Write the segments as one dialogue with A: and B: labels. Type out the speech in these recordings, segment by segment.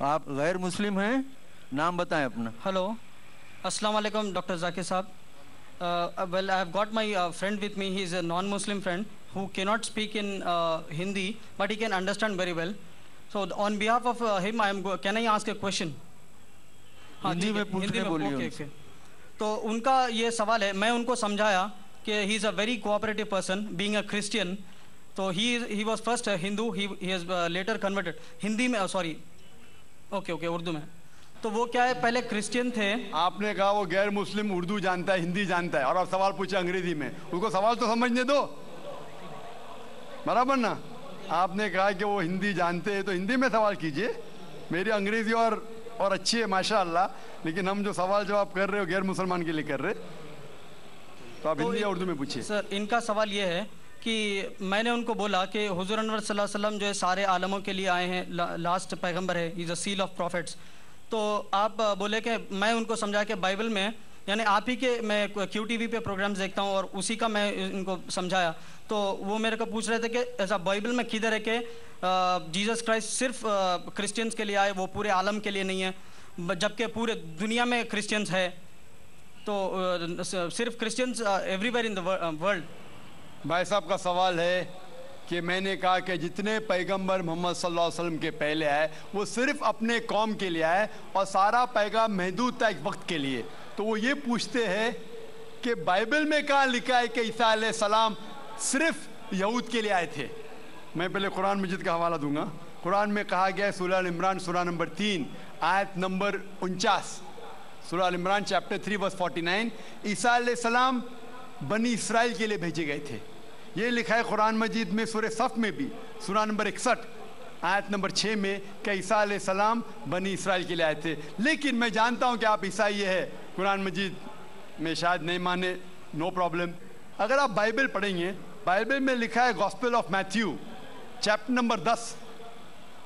A: آپ غیر مسلم ہیں, نام بتائیں اپنا.
B: Hello. Assalamu alaikum, Dr. Zakir Saab. Well, I have got my friend with me. He is a non-Muslim friend who cannot speak in Hindi, but he can understand very well. So on behalf of him, can I ask a question?
A: Hindi میں پوچھنے بولیے.
B: Okay. تو ان کا یہ سوال ہے, میں ان کو سمجھایا کہ he is a very cooperative person, being a Christian. So he was first a Hindu, he has later converted. Hindi میں, sorry. Okay, اردو میں. تو وہ کیا ہے, پہلے کرسچین تھے.
C: آپ نے کہا وہ غیر مسلم اردو جانتا ہے, ہندی جانتا ہے, اور آپ سوال پوچھے انگریزی میں. اس کو سوال تو سمجھنے دو, برابر نا. آپ نے کہا کہ وہ ہندی جانتے ہیں تو ہندی میں سوال کیجئے. میری انگریزی اور اچھی ہے ماشاء اللہ, لیکن ہم جو سوال جواب کر رہے ہو غیر مسلمان کے لیے کر رہے, تو آپ ہندی یا اردو میں پوچھیے.
B: سر, ان کا سوال یہ ہے کہ میں نے ان کو بولا کہ حضور انور صلی اللہ علیہ وسلم جو ہے سارے عالموں کے لیے آئے ہیں, لاسٹ پیغمبر ہے, ہی از اے سیل آف پروفیٹس. تو آپ بولے کہ میں ان کو سمجھا کہ بائبل میں, یعنی آپ ہی کے, میں کیو ٹی وی پہ پروگرامز دیکھتا ہوں اور اسی کا میں ان کو سمجھایا. تو وہ میرے کو پوچھ رہے تھے کہ ایسا بائبل میں کدھر ہے کہ جیزس کرائسٹ صرف کرسچنس کے لیے آئے, وہ پورے عالم کے لیے نہیں ہے, جبکہ پورے دنیا میں کرسچنس ہے. تو صرف Christians every where in the world.
C: بھائی صاحب کا سوال ہے کہ میں نے کہا کہ جتنے پیغمبر محمد صلی اللہ علیہ وسلم کے پہلے آئے وہ صرف اپنے قوم کے لیے آئے, اور سارا پیغام محدود تھا ایک وقت کے لیے. تو وہ یہ پوچھتے ہیں کہ بائبل میں کہاں لکھا ہے کہ عیسیٰ علیہ السلام صرف یہود کے لیے آئے تھے. میں پہلے قرآن مجید کا حوالہ دوں گا. قرآن میں کہا گیا ہے سورہ ال عمران سورہ نمبر 3 آیت نمبر 49, سورہ ال عمران چیپٹر 3 ورس 49, عیسیٰ علیہ السلام بنی اسرائیل کے لیے بھیجے گئے تھے. یہ لکھا ہے قرآن مجید میں سورہ صف میں بھی سورہ نمبر 61 آیت نمبر 6 میں کہ عیسیٰ علیہ السلام بنی اسرائیل کے لیے آئے تھے. لیکن میں جانتا ہوں کہ آپ عیسائی ہے, قرآن مجید میں شاید نہیں مانے, نو پرابلم. اگر آپ بائبل پڑھیں گے, بائبل میں لکھا ہے gospel of Matthew chapter number 10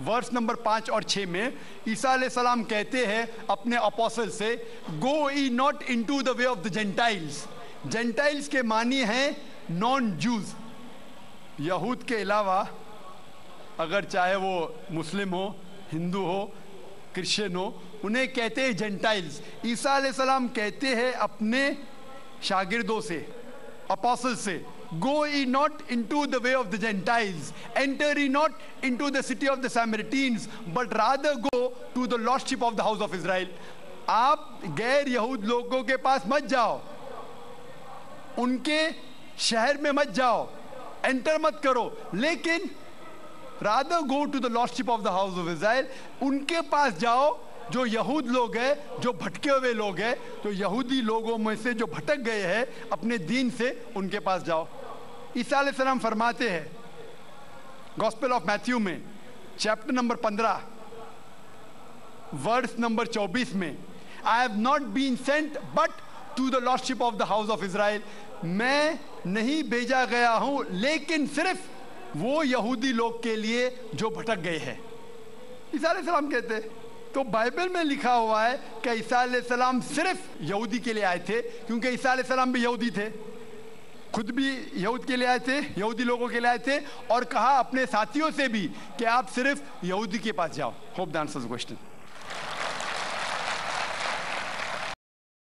C: verse number 5 اور 6 میں عیسیٰ علیہ السلام کہتے ہیں اپنے اپوسل سے, go ye not into the way of the Gentiles. Gentiles کے معنی ہیں نان جوز. یہود کے علاوہ اگر چاہے وہ مسلم ہو, ہندو ہو, کرسچن ہو, انہیں کہتے ہیں جینٹائلز. عیسیٰ علیہ السلام کہتے ہیں اپنے شاگردوں سے, اپوسل سے, go ye not into the way of the Gentiles, enter ye not into the city of the Samaritans, but rather go to the lordship of the house of Israel. آپ غیر یہود لوگوں کے پاس مت جاؤ, ان کے شہر میں مت جاؤ, انٹر مت کرو, لیکن rather go to the lordship of the house of Israel. ان کے پاس جاؤ جو یہود لوگ ہیں, جو بھٹکے ہوئے لوگ ہیں, تو یہودی لوگوں میں سے جو بھٹک گئے ہیں اپنے دین سے, ان کے پاس جاؤ. عیسیٰ علیہ السلام فرماتے ہیں گاسپل آف میتھیو میں چیپٹر نمبر 15 ورس نمبر 24 میں, I have not been sent but to the lordship of the house of Israel. میں نہیں بھیجا گیا ہوں لیکن صرف وہ یہودی لوگ کے لیے جو بھٹک گئے ہیں. عیسیٰ علیہ السلام کہتے ہیں. تو بائبل میں لکھا ہوا ہے کہ عیسیٰ علیہ السلام صرف یہودی کے لیے آئے تھے, کیونکہ عیسیٰ علیہ السلام بھی یہودی تھے, خود بھی یہود کے لیے آئے تھے, یہودی لوگوں کے لیے آئے تھے, اور کہا اپنے ساتھیوں سے بھی کہ آپ صرف یہودی کے پاس جاؤ. Hope that answers the question.